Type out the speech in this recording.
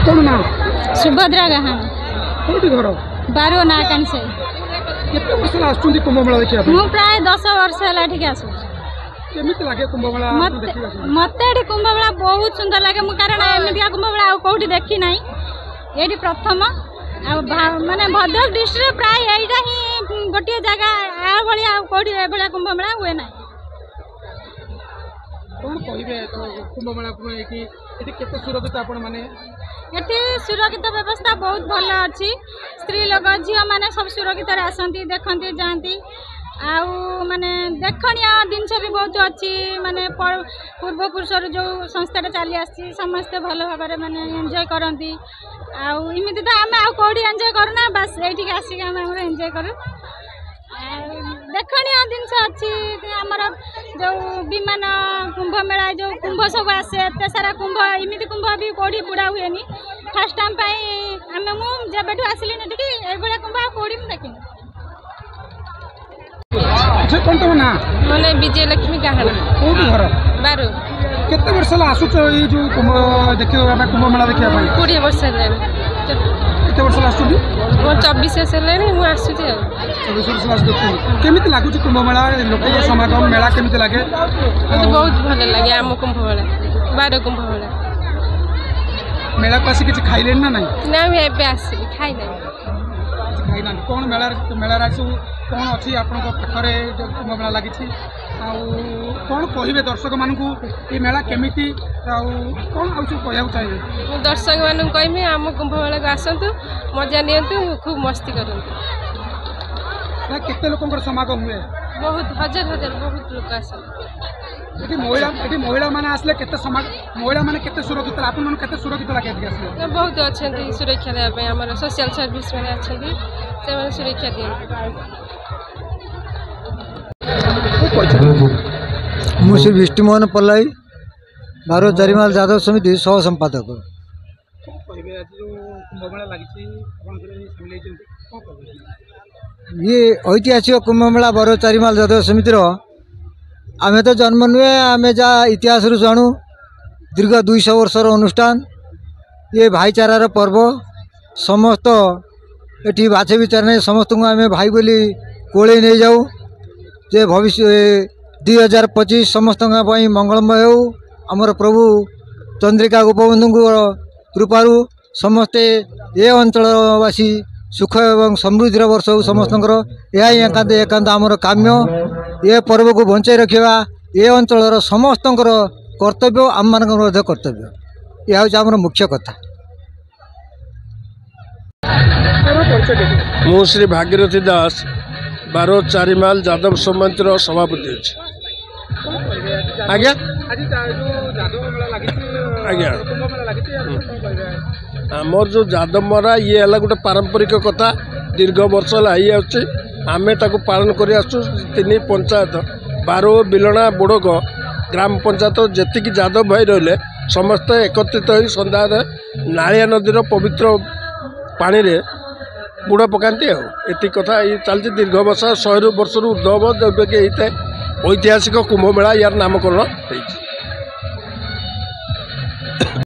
कौन ना सुभद्रा गहान कोटी घर बारो ना कान से केते वर्ष आसुंदी कुंभ मेला देखिया मु प्राय 10 वर्ष हला ठीक आसु केमिति लागे कुंभ मेला देखिया मते एडी कुंभ मेला बहुत सुंदर लागे मु कारण एमितिया कुंभ मेला आ कोठी देखि नाही एडी प्रथम माने भद्रक डिस्ट्रिक्ट प्राय एइटा ही गोटिए जगह आ भलिया कोठी ए भलिया कुंभ मेला हुए नाही कौन कहिबे तो कुंभ मेला को कि एटी केते सुरक्षित आपण माने एटी सुरक्षित व्यवस्था बहुत भल अच्छी स्त्री लोक झील मैंने सब सुरक्षित आसती देखती जाती आउ माने देखनिया जिनस भी बहुत अच्छी माने पूर्वपुरुष जो संस्था चली आसी समस्ते भल भाव माने एंजॉय करती आमती तो आम आउटी एंजॉय करूना बस ये आसिक आम एंजॉय करूँ देखनिया जिनस अच्छी आमर जो विमान कुंभ मेला जो कुंभ सब आसे एत सारा कुंभ इमिति कुंभ भी कोड़ी बुड़ा हुए फास्ट टाइम आम मुझे आसली ये कुंभ कोड़ी देखी कौन तुम ना मैंने विजय लक्ष्मी कहाना कोटी घर बारू केते वर्ष आसुच ये जो कुंभ देखियो कुंभ मेला देखिया 20 वर्ष केते वर्ष आसुदी मो 24 वर्ष हेलानी मु आसुची 24 वर्ष आसु केमिति लागु कुंभ मेला लोक समागम मेला केमिति लागे मते बहुत भल लागे आम कुंभ मेला बारो कुंभ मेला मेला पास किछ खाइलेन ना नहीं ना मैं एबे आसी खाइ ना खाइना कौन मेला रासु कौन अच्छी आपण पाखरे कुंभ मेला लगी कौन कहे दर्शक मानू ये मेला केमिति कौन आउ कहना चाहिए दर्शक मानू कहमी आम कुंभ मेला को आसतु मजा नियंतु खूब मस्ती करूँ केते लोक समागम हुए बहुत हजार हजार बहुत लोक आसते महिला माने आसले केते महिला माने केते सुरक्षित आपण मन केते सुरक्षित लागे आसले बहुत अच्छा सुरक्षा देबे हमर सोशल सर्विस माने अच्छे से सुरक्षा दिए मु श्री विष्णुमोहन पल्लाई बारो चारिमाल यादव समिति सह संपादक ये ऐतिहासिक कुंभ मेला बारो चारिमाल यादव समितिर आमे तो जन्म नुहे आमे जा इतिहास जाणु दीर्घ 200 वर्षर अनुष्ठान ये भाईचारार पर्व समस्त एटी बाछे विचार नहीं समस्त को आमे भाई बोली कोले नहीं जाऊ जे भविष्य 2025 समस्त मंगलमय हो आमर प्रभु चंद्रिका गोपबंधु कृपारू समस्ते ये अंचलवासी सुख एवं समृद्धि वर्ष हो समस्त यह एकांत एकांत आमर काम्य ये पर्व को बंचाई रखा ये अंचल समस्त कर्तव्य आम मान कर्तव्य यह हूँ आम मुख्य कथा मु श्री भागीरथी दास बारो चारिमाल यादव समितिर सभापति आज्ञा आज्ञा आमर जो यादव मरा ये है गोटे पारंपरिक कथा दीर्घ वर्ष है आमे ताकू पालन कर तीन पंचायत बारो बिलणा बोड़क ग्राम पंचायत जेतिकी यादव भाई रहिले समस्त एकत्रित हो सन्ध्या नालिया नदीर पवित्र पानी रे बुड़ पकाती एति कथा ये चलती दीर्घ वर्ष 100 वर्ष ऊर्ध्व जो कि ऐतिहासिक कुंभ मेला यार नामकरण होती।